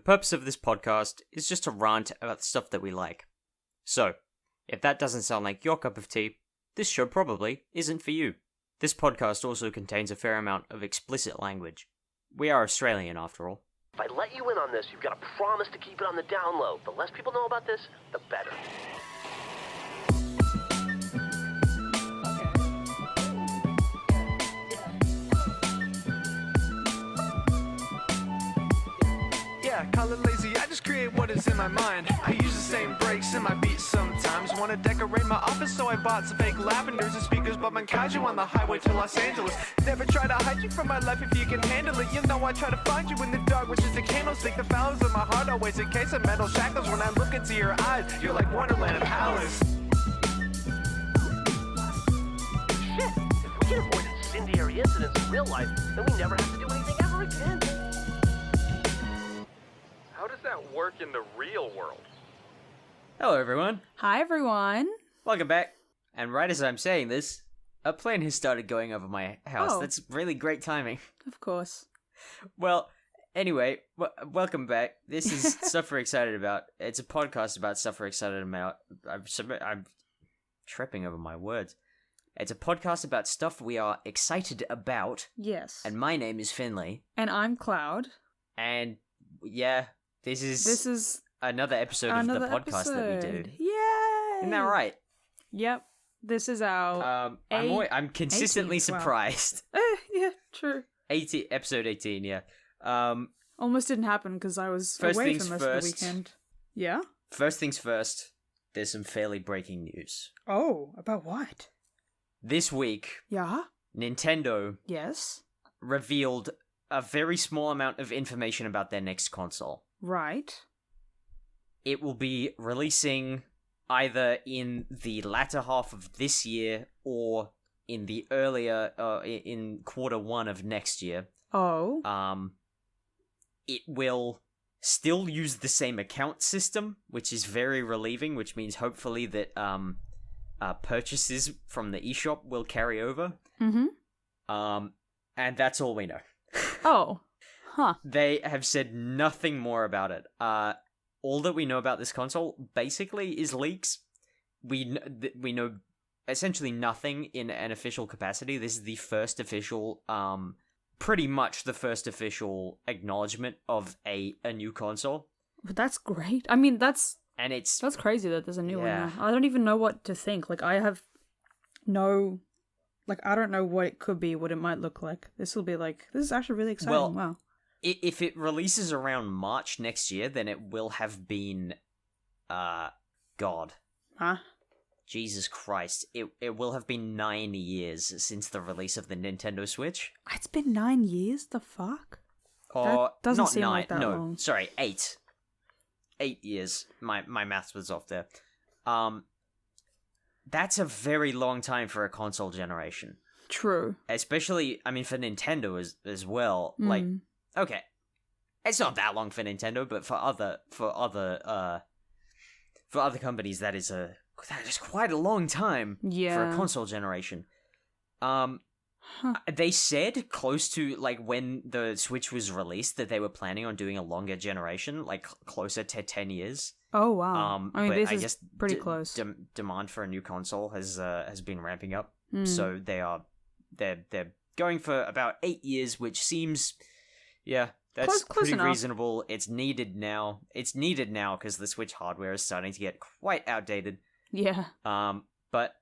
purpose of this podcast is just to rant about the stuff that we like. So, if that doesn't sound like your cup of tea, this show probably isn't for you. This podcast also contains a fair amount of explicit language. We are Australian, after all. If I let you in on this, you've got to promise to keep it on the down low. The less people know about this, the better. Yeah, call it lazy, I just create what is in my mind. I use the same breaks in my beats sometimes. Wanna decorate my office, so I bought some fake lavenders and speakers, but Mankaiju on the highway to Los Angeles. Never try to hide you from my life if you can handle it. You know I try to find you in the dark, which is the candlestick. The valleys of my heart always encase of metal shackles. When I look into your eyes, you're like Wonderland and Alice. Shit, if we can avoid incendiary incidents in real life, then we never have to do anything ever again. How does that work in the real world? Hello, everyone. Hi, everyone. Welcome back. And right as I'm saying this, a plane has started going over my house. Oh. That's really great timing. Of course. Well, anyway, welcome back. This is Stuff We're Excited About. It's a podcast about stuff we're excited about. I'm tripping over my words. It's a podcast about stuff we are excited about. Yes. And my name is Finley. And I'm Cloud. And yeah, this is another episode of the podcast that we do. Yay! Isn't that right? Yep. This is our I'm consistently 18th, surprised. yeah, true. Episode 18, yeah. Almost didn't happen because I was First away things for most of first. the weekend. Yeah? First things first, there's some fairly breaking news. Oh, about what? This week, Yeah? Nintendo Yes? revealed a very small amount of information about their next console. Right. It will be releasing either in the latter half of this year or in the earlier, in quarter one of next year. Oh. It will still use the same account system, which is very relieving, which means hopefully that purchases from the eShop will carry over. Mm-hmm. And that's all we know. Oh. Huh. They have said nothing more about it. All that we know about this console basically is leaks. We know essentially nothing in an official capacity. This is the first official, pretty much the first official acknowledgement of a new console. But that's great. I mean, that's crazy that there's a new one now. I don't even know what to think. Like, I have no... Like, I don't know what it could be, what it might look like. This is actually really exciting. Well, wow. If it releases around March next year, then it will have been, God. Huh? Jesus Christ. It will have been 9 years since the release of the Nintendo Switch. It's been 9 years? The fuck? Or, That doesn't not seem 9, like that no, long. sorry, 8. 8 years. My maths was off there. That's a very long time for a console generation. True. Especially, I mean, for Nintendo as well. Like, okay, it's not that long for Nintendo, but for other companies, that is quite a long time for a console generation. They said close to like when the Switch was released that they were planning on doing a longer generation, like closer to 10 years. Oh wow! I mean, but this I is guess pretty close. Demand for a new console has been ramping up, so they're going for about 8 years, which seems, that's close pretty enough. reasonable. It's needed now. It's needed now because the Switch hardware is starting to get quite outdated. Yeah. But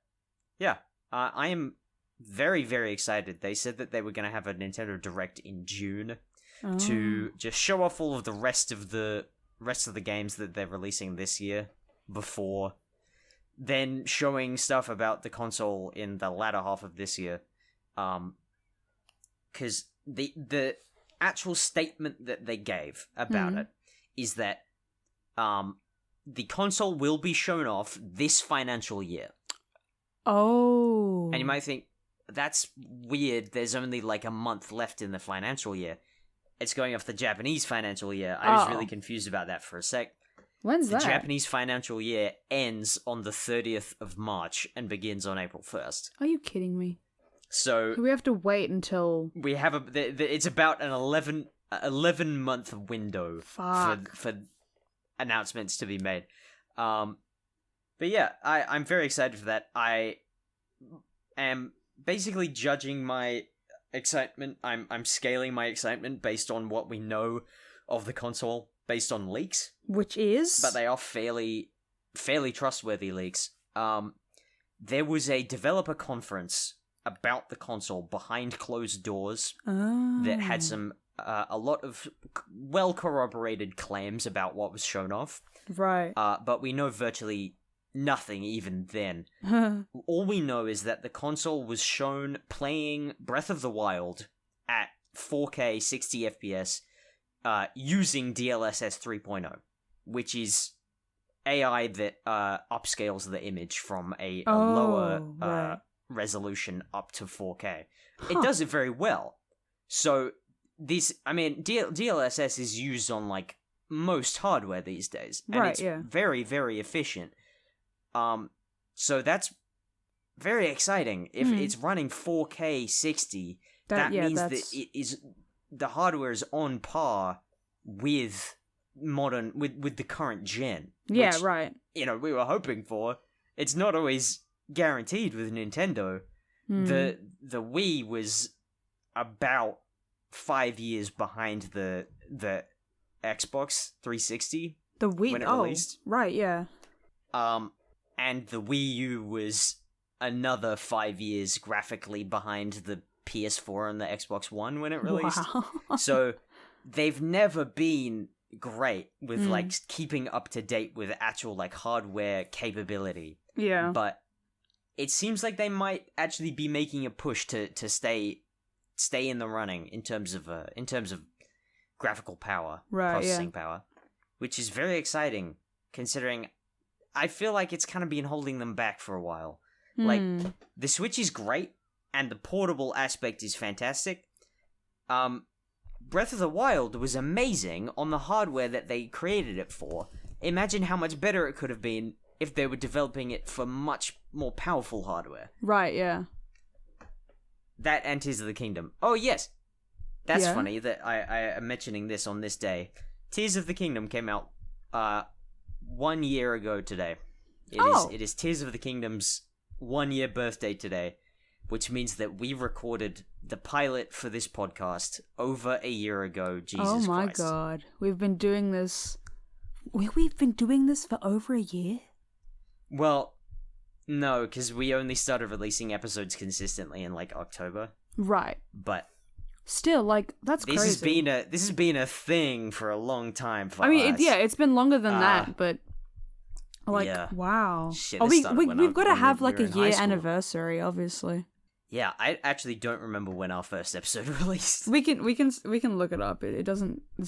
yeah, I am very, very excited. They said that they were going to have a Nintendo Direct in June to just show off all of the rest of the games that they're releasing this year before then showing stuff about the console in the latter half of this year. Because the actual statement that they gave about it is that the console will be shown off this financial year. Oh. And you might think, that's weird, there's only like a month left in the financial year. It's going off the Japanese financial year. I was really confused about that for a sec. When's The that? Japanese financial year ends on the 30th of March and begins on April 1st. Are you kidding me? So We have to wait until... we have it's about an 11 11-month window for announcements to be made. But yeah, I'm very excited for that. I am basically judging my excitement. I'm scaling my excitement based on what we know of the console, based on leaks, which is, but they are fairly trustworthy leaks. There was a developer conference about the console behind closed doors that had some a lot of well corroborated claims about what was shown off. Right. But we know virtually nothing even then. All we know is that the console was shown playing Breath of the Wild at 4K 60 FPS using DLSS 3.0, which is AI that upscales the image from a lower resolution up to 4K. It does it very well. So DLSS is used on like most hardware these days, and it's very, very efficient. So that's very exciting. If it's running 4K 60, that means that the hardware is on par with with the current gen. Yeah, which, right. We were hoping for. It's not always guaranteed with Nintendo. The Wii was about 5 years behind the Xbox 360. The Wii, when it released. Right, yeah. And the Wii U was another 5 years graphically behind the PS4 and the Xbox One when it released. Wow. So they've never been great with like keeping up to date with actual like hardware capability. Yeah. But it seems like they might actually be making a push to stay in the running in terms of graphical power, processing power, which is very exciting considering I feel like it's kind of been holding them back for a while. Like the Switch is great and the portable aspect is fantastic. Breath of the Wild was amazing on the hardware that they created it for. Imagine how much better it could have been if they were developing it for much more powerful hardware. Right, yeah. That and Tears of the Kingdom. Oh, yes. That's funny that I am mentioning this on this day. Tears of the Kingdom came out 1 year ago today. It is Tears of the Kingdom's 1 year birthday today, which means that we recorded the pilot for this podcast over a year ago. Jesus Christ. Oh my god. We've been doing this... We've been doing this for over a year? Well, no, because we only started releasing episodes consistently in, like, October. Right. But... Still, like, that's crazy. This has been a thing for a long time for us. It's been longer than that, but... Like, wow. Shit, we've got to have, like, a year anniversary, obviously. Yeah, I actually don't remember when our first episode released. We can look it up. It's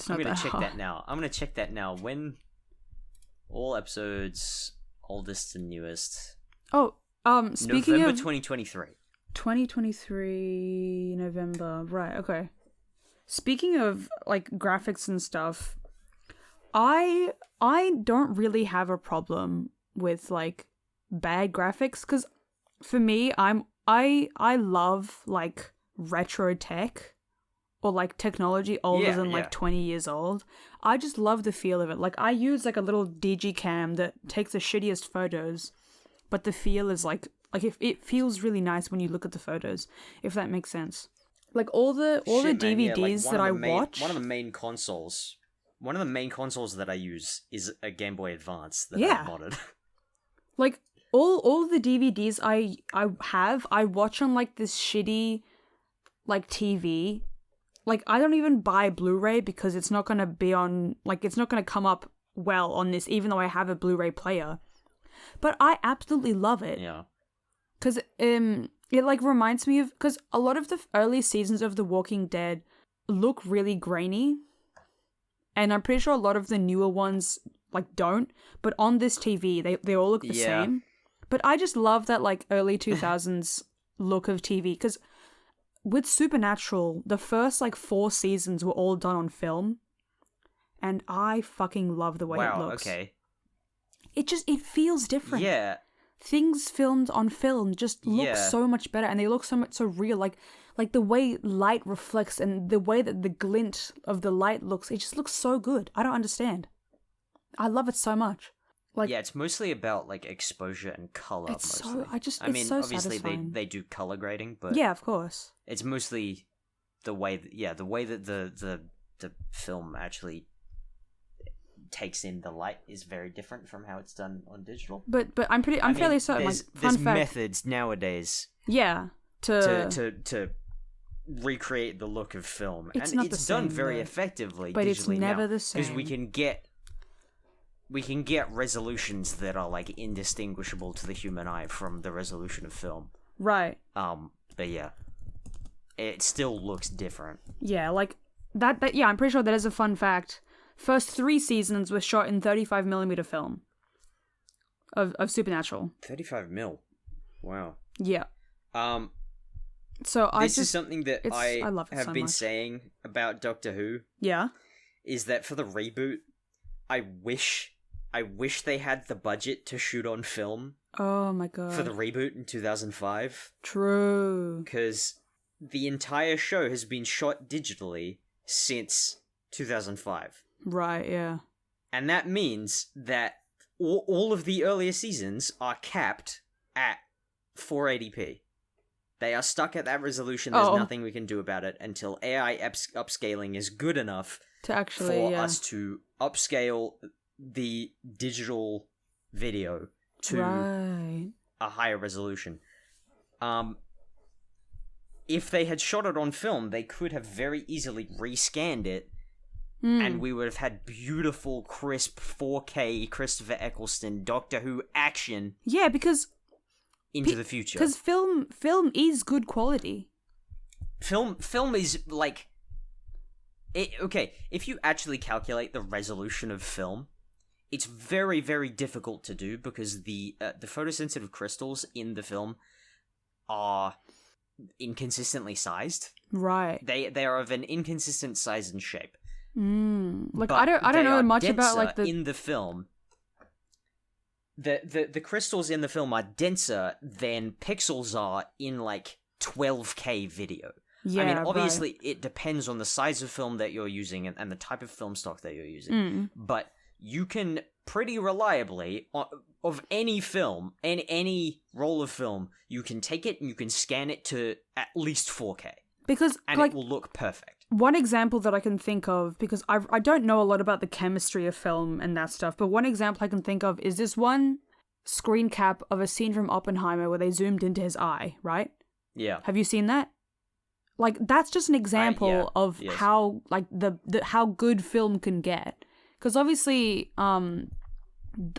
not that hard. I'm gonna check that now. When all episodes, oldest and newest. Oh, speaking November of 2023. 2023 November. Right, okay. Speaking of like graphics and stuff, I don't really have a problem with like bad graphics cuz for me I love like retro tech or like technology older than like 20 years old. I just love the feel of it. Like I use like a little DG cam that takes the shittiest photos, but the feel is like it feels really nice when you look at the photos, if that makes sense. Like all the DVDs that I watch. One of the main consoles that I use is a Game Boy Advance that I modded. Like all the DVDs I watch on like this shitty like TV. Like I don't even buy Blu-ray because it's not going to be on, like it's not going to come up well on this even though I have a Blu-ray player. But I absolutely love it. Yeah. Cuz it like reminds me of, cuz a lot of the early seasons of The Walking Dead look really grainy. And I'm pretty sure a lot of the newer ones like don't, but on this TV they all look the same. But I just love that like early 2000s look of TV cuz with Supernatural, the first like 4 seasons were all done on film. And I fucking love the way it looks. Okay. It feels different. Yeah. things filmed on film just look so much better, and they look so real. Like the way light reflects and the way that the glint of the light looks, it just looks so good. I don't understand. I love it so much. Like, yeah, it's mostly about like exposure and color. It's mostly. I mean, so obviously satisfying. they do color grading, but yeah, of course. It's mostly the way that the film actually takes in the light is very different from how it's done on digital. But I'm fairly certain. Like, there's fun fact, methods nowadays. Yeah, to recreate the look of film, it's and not it's the same, done very though. effectively. But it's never now, the same because we can get resolutions that are like indistinguishable to the human eye from the resolution of film. Right. But yeah, it still looks different. Yeah, like that. Yeah, I'm pretty sure that is a fun fact. First 3 seasons were shot in 35mm film of Supernatural. 35mm. Wow. Yeah. So this is something that I love it have so been much. saying about Doctor Who. Yeah. Is that for the reboot, I wish they had the budget to shoot on film. Oh my god. For the reboot in 2005. True. Because the entire show has been shot digitally since 2005. Right, yeah. And that means that all of the earlier seasons are capped at 480p. They are stuck at that resolution. There's nothing we can do about it until AI upscaling is good enough to actually for us to upscale the digital video to a higher resolution. If they had shot it on film, they could have very easily rescanned it, and we would have had beautiful, crisp 4K Christopher Eccleston Doctor Who action. Yeah, because into the future. Because film is good quality. Film is like okay, if you actually calculate the resolution of film, it's very, very difficult to do because the photosensitive crystals in the film are inconsistently sized. Right. They are of an inconsistent size and shape. Like, but I don't know much about like in the film. The crystals in the film are denser than pixels are in like 12K video. Yeah, I mean, obviously, it depends on the size of film that you're using and the type of film stock that you're using. But you can pretty reliably, of any film, any roll of film, you can take it and you can scan it to at least 4K. And like, it will look perfect. One example that I can think of, because I don't know a lot about the chemistry of film and that stuff, but one example I can think of is this one screen cap of a scene from Oppenheimer where they zoomed into his eye, right? Yeah. Have you seen that? Like, that's just an example of how, like, the how good film can get. Because obviously,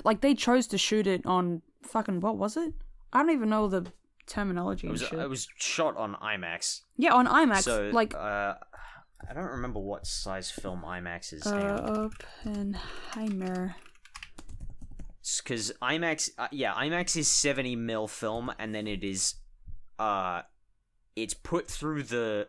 like, they chose to shoot it on fucking, what was it? I don't even know the terminology and shit. It was shot on IMAX. Yeah, on IMAX. So, like, I don't remember what size film IMAX is. Oppenheimer. Because IMAX, IMAX is 70mm film, and then it is, it's put through the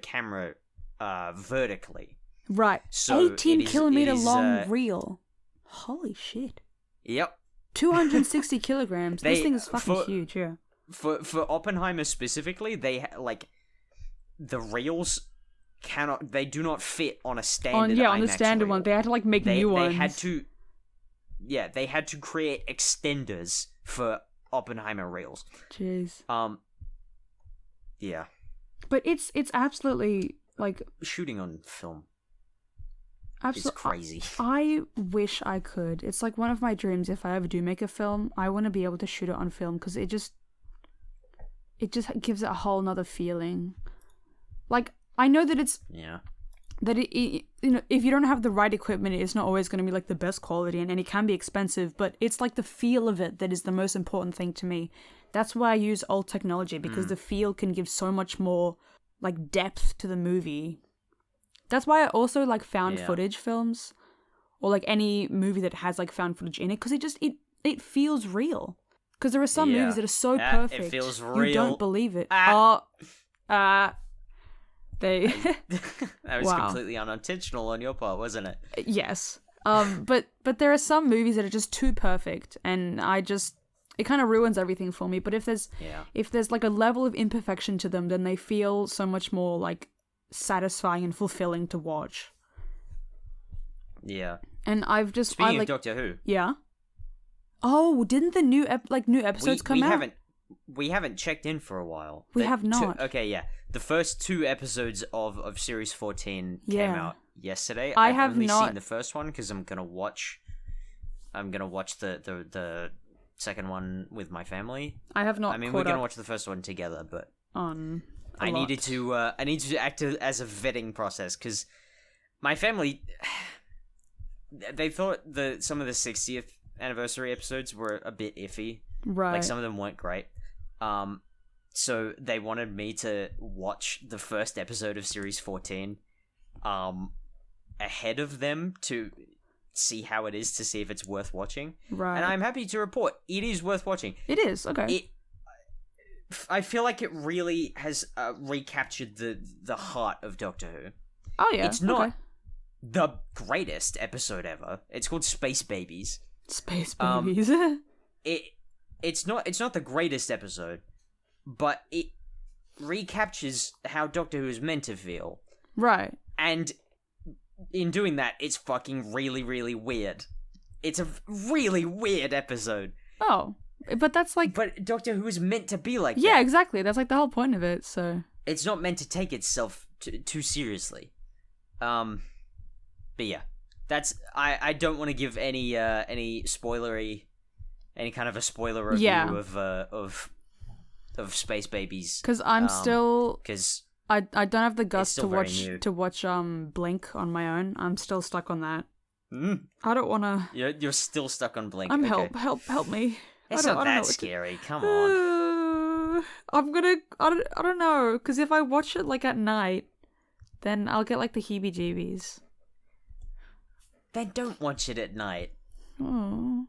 camera, vertically. Right. So 18mm long reel. Holy shit. Yep. 260 kilograms. This thing is fucking huge, yeah. For Oppenheimer specifically, they the reels they do not fit on a standard IMAX on the standard reel. one. They had to like make new ones. They had to create extenders for Oppenheimer reels. Jeez. Yeah. But it's absolutely like shooting on film. Absolutely, it's crazy. I wish I could. It's like one of my dreams. If I ever do make a film, I want to be able to shoot it on film because it just gives it a whole nother feeling. Like, I know that it's that it you know, if you don't have the right equipment, it's not always going to be like the best quality, and it can be expensive. But it's like the feel of it that is the most important thing to me. That's why I use old technology, because the feel can give so much more like depth to the movie. That's why I also like found footage films, or like any movie that has like found footage in it, because it feels real. Because there are some movies that are so perfect, it feels real. You don't believe it. They that was completely unintentional on your part, wasn't it? Yes. But there are some movies that are just too perfect, and it kind of ruins everything for me. But if there's like a level of imperfection to them, then they feel so much more like satisfying and fulfilling to watch. Yeah. And I've just Speaking of Doctor Who. Yeah. Oh, didn't the new episodes come out? We haven't checked in for a while. We have not. The first 2 episodes of Series 14 came out yesterday. I've only not seen the first one because I'm gonna watch the second one with my family. I have not. I mean, we're gonna watch the first one together, but I needed to act as a vetting process because my family they thought some of the 60th anniversary episodes were a bit iffy. Right. Like some of them weren't great. So they wanted me to watch the first episode of Series 14 ahead of them to see how it is, to see if it's worth watching. Right. And I'm happy to report it is worth watching. It is, okay. I feel like it really has recaptured the heart of Doctor Who. Oh yeah. It's not the greatest episode ever. It's called Space Babies. Space Babies. It's not the greatest episode, but it recaptures how Doctor Who is meant to feel. Right. And in doing that, it's fucking really, really weird. It's a really weird episode. Oh, but that's like... But Doctor Who is meant to be like that. Yeah, exactly. That's like the whole point of it, so... It's not meant to take itself too seriously. But yeah. That's... I don't want to give any spoilery... Any kind of a spoiler review of Space Babies. Because I'm still... Because... I don't have the guts to watch Blink on my own. I'm still stuck on that. I don't want to... You're still stuck on Blink. Help me. It's not that scary. Come on. I'm gonna... I don't know. Because if I watch it like at night, then I'll get like the heebie-jeebies. Then don't watch it at night. Oh.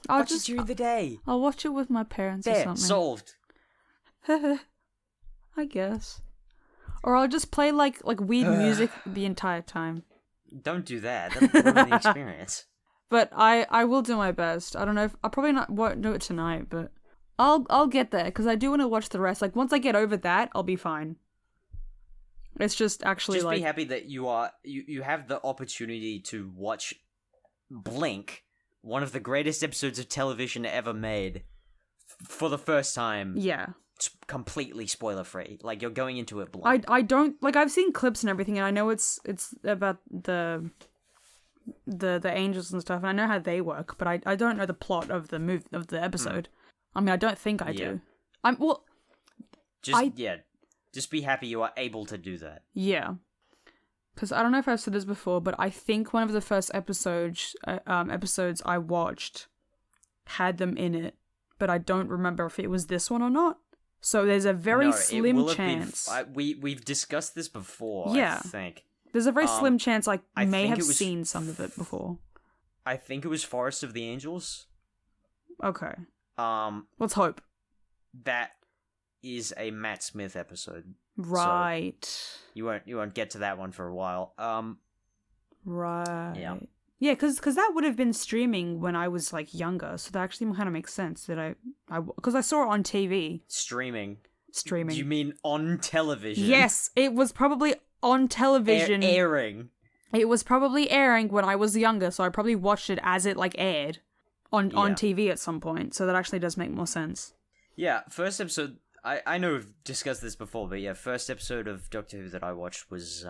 Watch it during the day. I'll watch it with my parents or something. Solved. I guess. Or I'll just play like weird music the entire time. Don't do that. That'll ruin the experience. But I will do my best. I don't know if I probably won't do it tonight, but I'll get there because I do want to watch the rest. Like once I get over that, I'll be fine. It's just actually be happy that you have the opportunity to watch Blink, one of the greatest episodes of television ever made, for the first time. Yeah. It's completely spoiler free. Like you're going into it blind. I don't like. I've seen clips and everything, and I know it's about the angels and stuff, and I know how they work, but I don't know the plot of the episode. I mean, I don't think I do. Just be happy you are able to do that. Yeah. Because I don't know if I've said this before, but I think one of the first episodes I watched had them in it, but I don't remember if it was this one or not. So there's a very slim chance. We've discussed this before, yeah. I think. There's a very slim chance I may have seen some of it before. I think it was Forest of the Angels. Okay. Let's hope. That is a Matt Smith episode. Right. So you won't get to that one for a while. Right. Yeah. Yeah, because that would have been streaming when I was like younger, so that actually kind of makes sense that because I saw it on TV. Streaming. Do you mean on television? Yes, it was probably on television. Airing. It was probably airing when I was younger, so I probably watched it as it like aired on TV at some point. So that actually does make more sense. Yeah, first episode. I know we've discussed this before, but yeah, first episode of Doctor Who that I watched was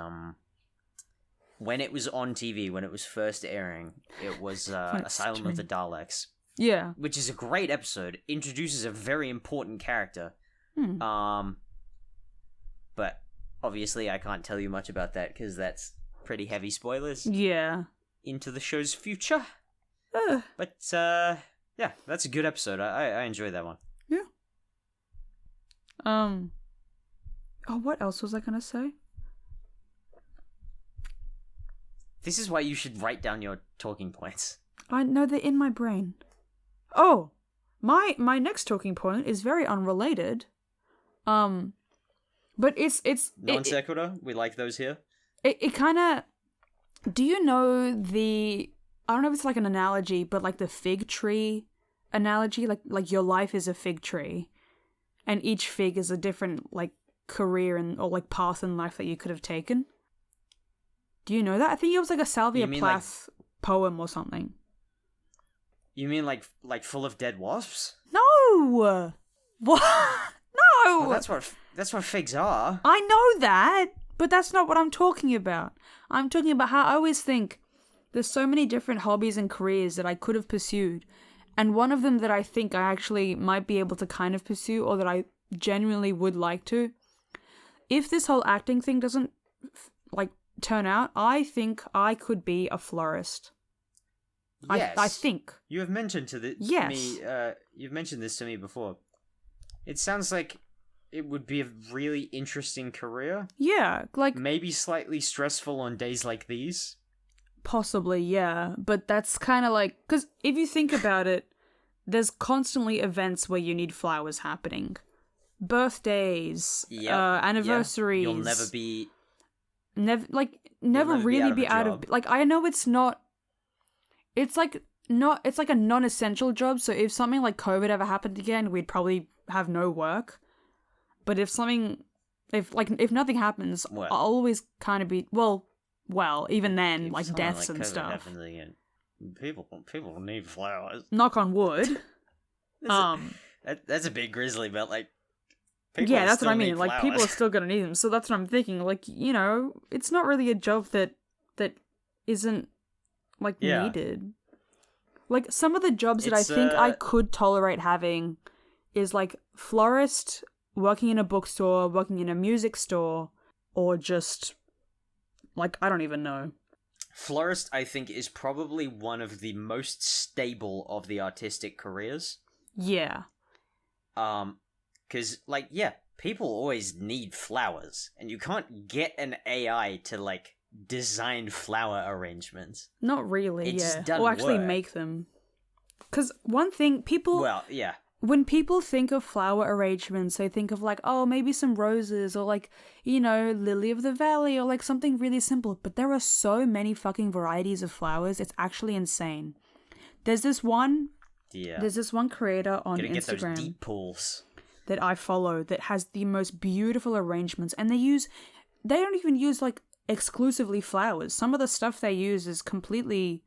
when it was on TV, when it was first airing. It was Asylum of the Daleks. Yeah, which is a great episode. Introduces a very important character. But obviously I can't tell you much about that because that's pretty heavy spoilers. Yeah, into the show's future. But yeah, that's a good episode. I enjoyed that one. Yeah. Oh, what else was I gonna say? This is why you should write down your talking points. I know they're in my brain. Oh, my next talking point is very unrelated. But it's non sequitur. We like those here. It kind of. Do you know I don't know if it's like an analogy, but like the fig tree analogy, like your life is a fig tree, and each fig is a different like career or like path in life that you could have taken. Do you know that? I think it was like a Sylvia Plath poem or something. You mean like full of dead wasps? No. What? No. Well, that's what figs are. I know that, but that's not what I'm talking about. I'm talking about how I always think there's so many different hobbies and careers that I could have pursued, and one of them that I think I actually might be able to kind of pursue, or that I genuinely would like to. If this whole acting thing doesn't like turn out, I think I could be a florist. Yes. I think You have mentioned to me. You've mentioned this to me before. It sounds like it would be a really interesting career. Yeah, like maybe slightly stressful on days like these. Possibly, yeah. But that's kind of like, because if you think about it, there's constantly events where you need flowers happening. Birthdays, anniversaries. You'll never be... Never really be out of... Like, I know it's not... It's like a non-essential job, so if something like COVID ever happened again, we'd probably have no work. But if nothing happens, I'll always kind of be... Well, even then, like deaths and stuff. Again, people need flowers. Knock on wood. That's a bit grisly, but like... Yeah, that's what I mean. Like, people are still gonna need them, so that's what I'm thinking. Like, you know, it's not really a job that isn't like needed. Like, some of the jobs that I think I could tolerate having is like florist, working in a bookstore, working in a music store, or just like, I don't even know. Florist, I think, is probably one of the most stable of the artistic careers. Yeah. Because, like, yeah, people always need flowers, and you can't get an AI to, like, design flower arrangements. Not really, it's done or actually work. make them. Because one thing, people... Well, yeah. When people think of flower arrangements, they think of, like, oh, maybe some roses, or, like, you know, lily of the valley, or, like, something really simple. But there are so many fucking varieties of flowers, it's actually insane. There's this one creator on Gotta Instagram. Get those deep pools. That I follow that has the most beautiful arrangements, and they don't even use like exclusively flowers. Some of the stuff they use is completely,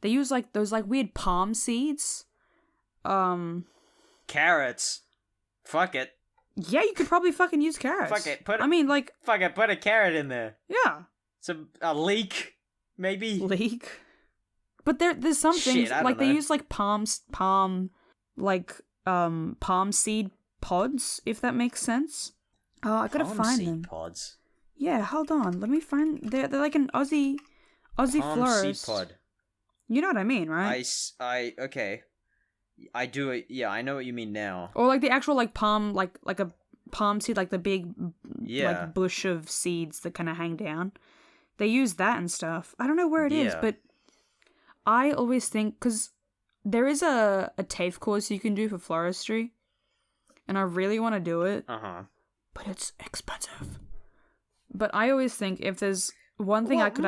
they use like those like weird palm seeds. Carrots. Fuck it. Yeah, you could probably fucking use carrots. Fuck it. Put a carrot in there. Yeah. A leek, maybe. Leek. But there's some things like they use like palm seed pods, if that makes sense. Oh, I gotta find them. Pods. Yeah, hold on. Let me find. They're like an Aussie florist. Seed pod. You know what I mean, right? Okay. I do it. Yeah, I know what you mean now. Or like the actual like palm, like a palm seed, like the big like bush of seeds that kind of hang down. They use that and stuff. I don't know where it is, but I always think, because there is a TAFE course you can do for floristry, and I really want to do it. But it's expensive. But I always think if there's one thing I could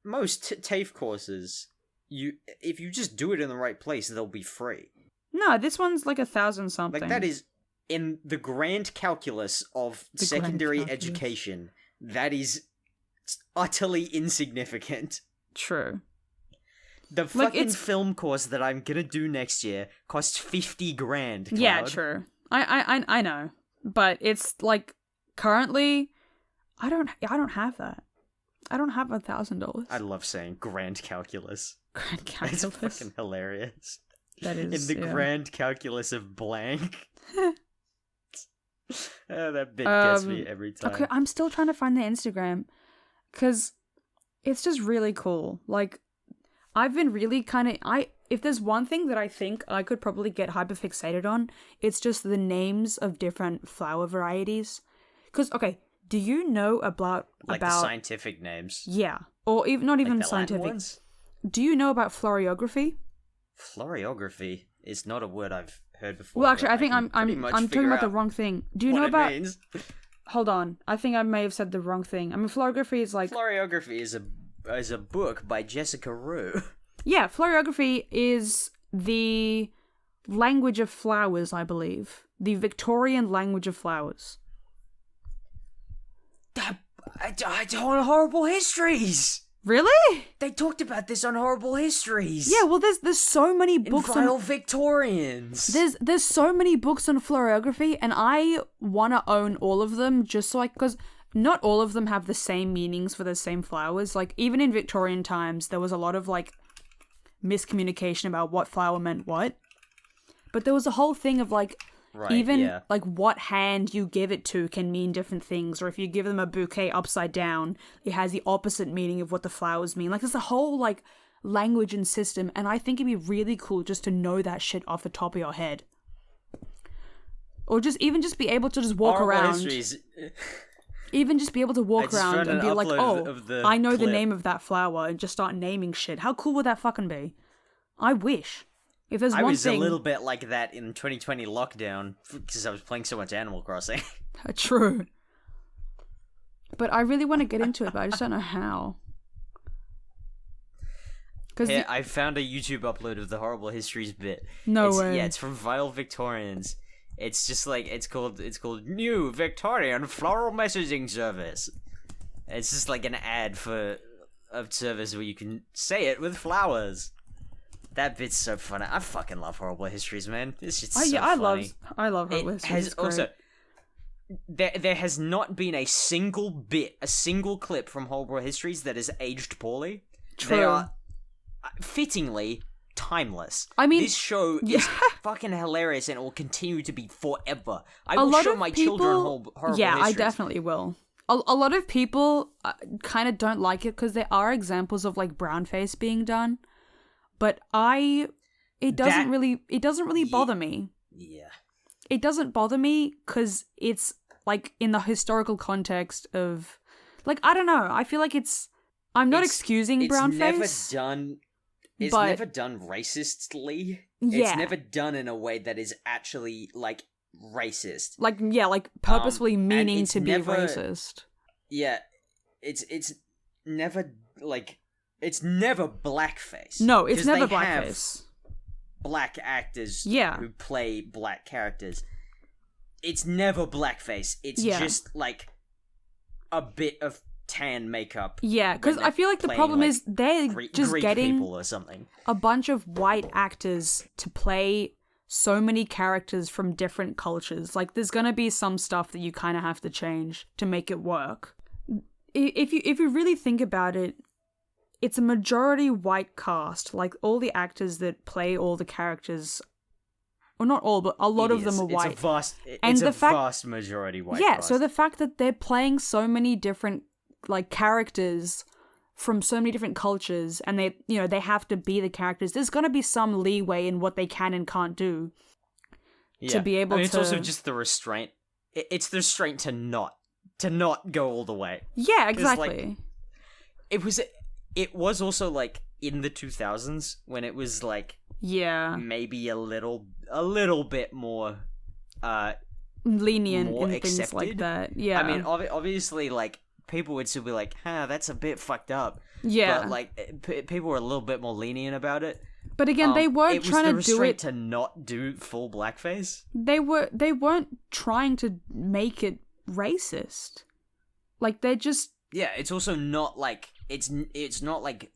most TAFE courses, if you just do it in the right place, they'll be free. No, this one's like 1,000 something. Like, that is in the grand calculus of secondary education. That is utterly insignificant. True. The fucking film course that I'm gonna do next year costs $50,000. Cloud. Yeah, true. I know, but it's like currently, I don't have that. I don't have $1,000. I love saying grand calculus. Grand calculus. It's fucking hilarious. That is in the grand calculus of blank. That bit gets me every time. Okay, I'm still trying to find the Instagram because it's just really cool. Like, I've been really if there's one thing that I think I could probably get hyperfixated on, it's just the names of different flower varieties. Because, okay, do you know about the scientific names? Yeah, or even not even like the scientific. Latin ones? Do you know about floriography? Floriography is not a word I've heard before. Well, actually, I think I'm talking about the wrong thing. Do you know about? Means? Hold on, I think I may have said the wrong thing. I mean, floriography is like floriography is a book by Jessica Rue. Yeah, floriography is the language of flowers, I believe. The Victorian language of flowers. I told Horrible Histories. Really? They talked about this on Horrible Histories. Yeah, well, there's so many books on Victorians. There's so many books on florography, and I want to own all of them just so because not all of them have the same meanings for the same flowers. Like, even in Victorian times, there was a lot of, like, miscommunication about what flower meant what. But there was a whole thing of, like, like, what hand you give it to can mean different things. Or if you give them a bouquet upside down, it has the opposite meaning of what the flowers mean. Like, there's a whole, like, language and system, and I think it'd be really cool just to know that shit off the top of your head. Or just be able to just walk around. Even just be able to walk around and be like, oh, I know the name of that flower, and just start naming shit. How cool would that fucking be? I wish. If there's one thing... I was a little bit like that in 2020 lockdown, because I was playing so much Animal Crossing. True. But I really want to get into it, but I just don't know how. Yeah, I found a YouTube upload of the Horrible Histories bit. No way. Yeah, it's from Vile Victorians. It's just like, it's called New Victorian Floral Messaging Service. It's just like an ad for a service where you can say it with flowers. That bit's so funny. I fucking love Horrible Histories, man. This shit's so funny. I love Horrible Histories. Also, there has not been a single clip from Horrible Histories that has aged poorly. True. They are fittingly timeless. I mean, this show is fucking hilarious and it will continue to be forever. I will show my children Horrible Histories. Yeah, I definitely will. A lot of people kind of don't like it because there are examples of, like, brownface being done, but it doesn't really bother me. Yeah. It doesn't bother me because it's, like, in the historical context of, like, I don't know. I feel like I'm not excusing brownface. It's never done racistly. Yeah. It's never done in a way that is actually, like, racist. Like, yeah, like, purposefully meaning to be racist. Yeah. It's never, like, it's never blackface. No, it's never blackface. Black actors who play black characters. It's never blackface. It's just, like, a bit of tan makeup. Yeah, because I feel like the problem is they're just Greek getting people or something. A bunch of white actors to play so many characters from different cultures. Like, there's gonna be some stuff that you kind of have to change to make it work. If you really think about it, it's a majority white cast. Like, all the actors that play all the characters, or not all, but a lot of them are white. It's a vast majority white cast. Yeah, so the fact that they're playing so many different, like, characters from so many different cultures, and they have to be the characters, there's gonna be some leeway in what they can and can't do to be able to... It's also just the restraint. It's the restraint to not go all the way. Yeah, exactly. Like, it was also, like, in the 2000s when it was, like, maybe a little bit more lenient more in accepted. Things like that. Yeah, I mean, obviously, like, people would still be like, that's a bit fucked up. Yeah. But, like, people were a little bit more lenient about it. But again, they weren't trying to do it... It was the restraint to not do full blackface. They weren't trying to make it racist. Like, they're just... Yeah, it's also not, like... It's not, like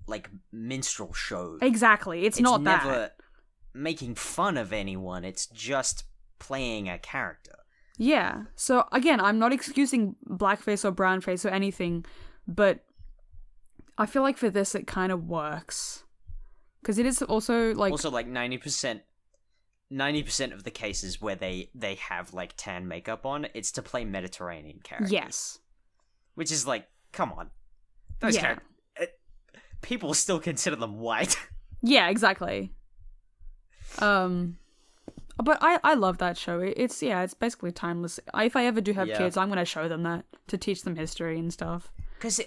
minstrel shows. Exactly, it's not that. It's never making fun of anyone. It's just playing a character. Yeah. So, again, I'm not excusing blackface or brownface or anything, but I feel like for this it kind of works. Because it is also, like... Also, like, 90% of the cases where they have, like, tan makeup on, it's to play Mediterranean characters. Yes. Which is, like, come on. Those characters... people still consider them white. Yeah, exactly. But I love that show. It's basically timeless. If I ever do have kids, I'm going to show them that to teach them history and stuff. Because,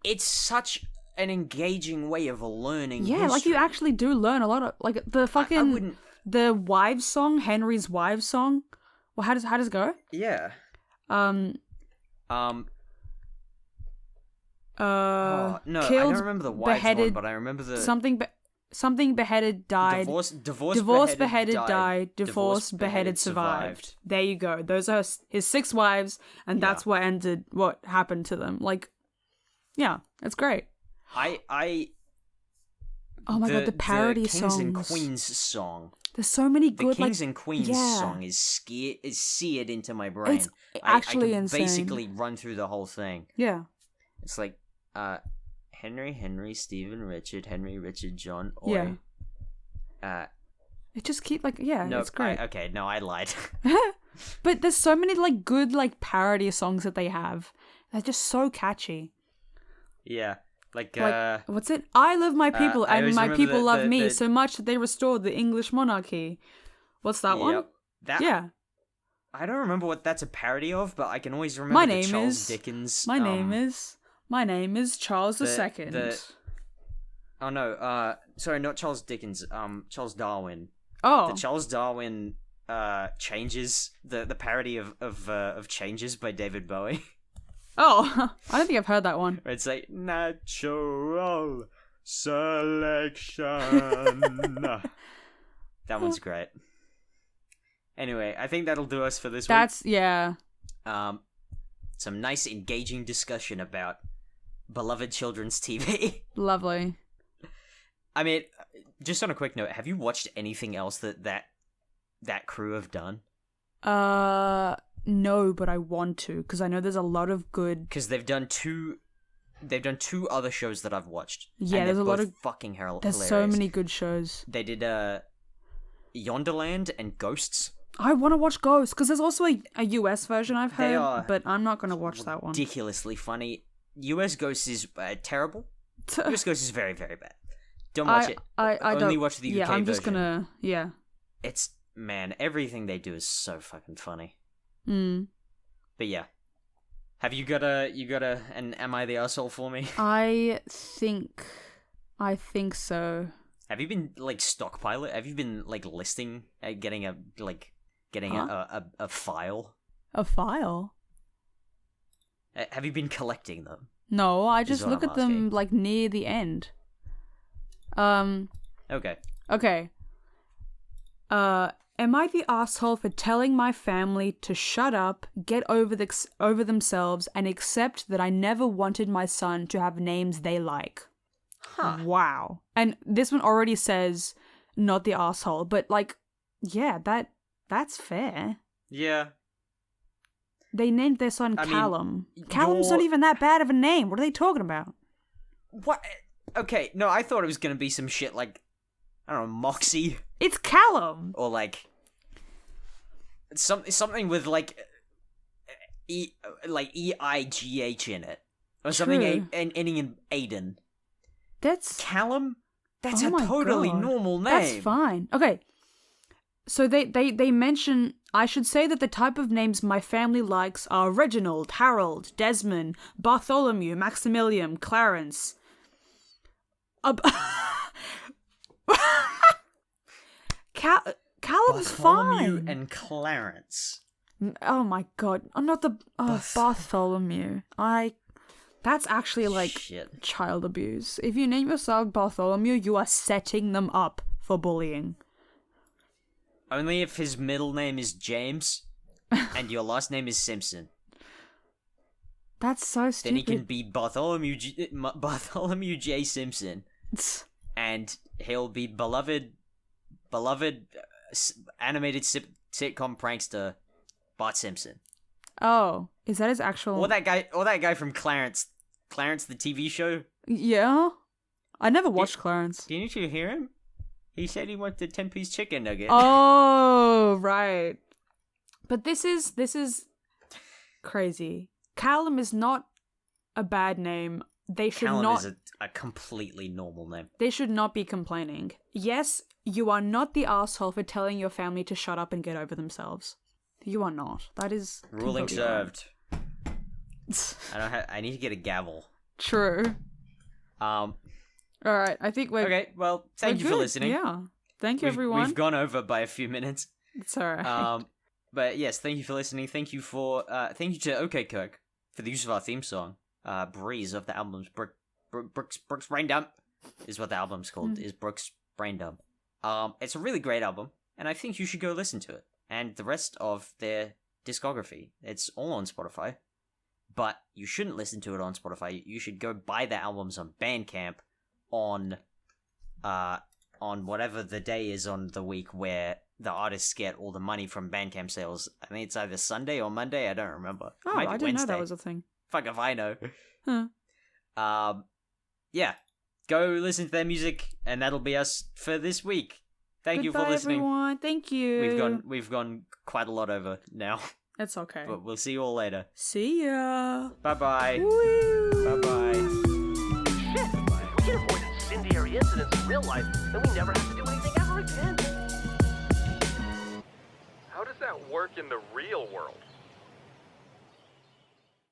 it's such an engaging way of learning history. Like, you actually do learn a lot of, like, the fucking, the wives song, Henry's wives song. Well, how does it go? Yeah. No, I don't remember the wives one, but I remember the... Something, something beheaded died. Divorce beheaded died. Divorce beheaded survived. There you go. Those are his 6 wives, and that's what happened to them. Like, yeah, it's great. Oh my god, the parody the Kings songs. and Queens song. There's so many good. The Kings and Queens song is seared into my brain. It's actually I can insane. basically run through the whole thing. Yeah. It's like, Henry, Stephen, Richard, Henry, Richard, John, Oi. Yeah. It just keep it's great. I lied. But there's so many like good like parody songs that they have. They're just so catchy. Yeah. Like what's it? I love my people, and my people love me the... so much that they restored the English monarchy. What's that one? Yeah. I don't remember what that's a parody of, but I can always remember Dickens. My name is Charles II. Oh no, sorry, not Charles Dickens. Charles Darwin. Oh. The Charles Darwin Changes, the parody of Changes by David Bowie. Oh, I don't think I've heard that one. It's like natural selection. That one's great. Anyway, I think that'll do us for this week. Some nice engaging discussion about beloved children's TV. Lovely. I mean, just on a quick note, have you watched anything else that crew have done? No, but I want to, because I know there's a lot of good. Because they've done two other shows that I've watched. Yeah, there's a lot of fucking hilarious. There's so many good shows. They did Yonderland and Ghosts. I want to watch Ghosts because there's also a US version I've heard, but I'm not going to watch that one. Ridiculously funny. US Ghosts is terrible. US Ghosts is very, very bad. Don't watch it. I only don't watch the UK version. Yeah, I'm just gonna. Yeah. It's everything they do is so fucking funny. But yeah, have you got an Am I the Arsehole for me? I think so. Have you been like stockpiling? Have you been like listing, getting a file? A file? Have you been collecting them? No, I just look at them like near the end. Okay. Am I the asshole for telling my family to shut up, get over themselves, and accept that I never wanted my son to have names they like? Huh. Wow. And this one already says not the asshole, but like, yeah, that's fair. Yeah. They named their son Callum. Callum's not even that bad of a name. What are they talking about? What? Okay, no, I thought it was gonna be some shit like, I don't know, Moxie. It's Callum. Or like something with like EIGH in it, or something ending in Aiden. That's Callum. That's a totally normal name. That's fine. Okay. So they mention, I should say that the type of names my family likes are Reginald, Harold, Desmond, Bartholomew, Maximilian, Clarence. Callum's Bartholomew fine. and Clarence. Oh my god. I'm not the Bartholomew. That's actually like child abuse. If you name yourself Bartholomew, you are setting them up for bullying. Only if his middle name is James and your last name is Simpson. That's so stupid. Then he can be Bartholomew J. Simpson. And he'll be beloved animated sitcom prankster Bart Simpson. Oh, is that his actual? Or that guy from Clarence the TV show. Yeah, I never watched Clarence. Didn't you hear him? He said he wanted 10-piece chicken nugget. Oh, right. But this is crazy. Callum is not a bad name. They should Callum not. is a completely normal name. They should not be complaining. Yes, you are not the asshole for telling your family to shut up and get over themselves. You are not. That is ruling served. I need to get a gavel. True. All right, I think we're... Okay, well, thank you for listening. Yeah. Thank you, everyone. We've gone over by a few minutes. It's alright. But yes, thank you for listening. Thank you to OkayKirk for the use of our theme song, Breeze, of the albums Brooks Rain Dump. is what the album's called, is Brooks Brain Dump. It's a really great album, and I think you should go listen to it. And the rest of their discography, it's all on Spotify. But you shouldn't listen to it on Spotify. You should go buy the albums on Bandcamp on whatever the day is on the week where the artists get all the money from Bandcamp sales. I think it's either Sunday or Monday. I don't remember. Oh, I didn't know that was a thing. Fuck if I know. Huh. Yeah. Go listen to their music, and that'll be us for this week. Thank you for listening. Everyone. Thank you. We've gone quite a lot over now. It's okay. But we'll see you all later. See ya. Bye-bye. Woo. Bye-bye. Shit! If we can avoid incendiary incidents in real life, then we never have to do anything ever again. How does that work in the real world?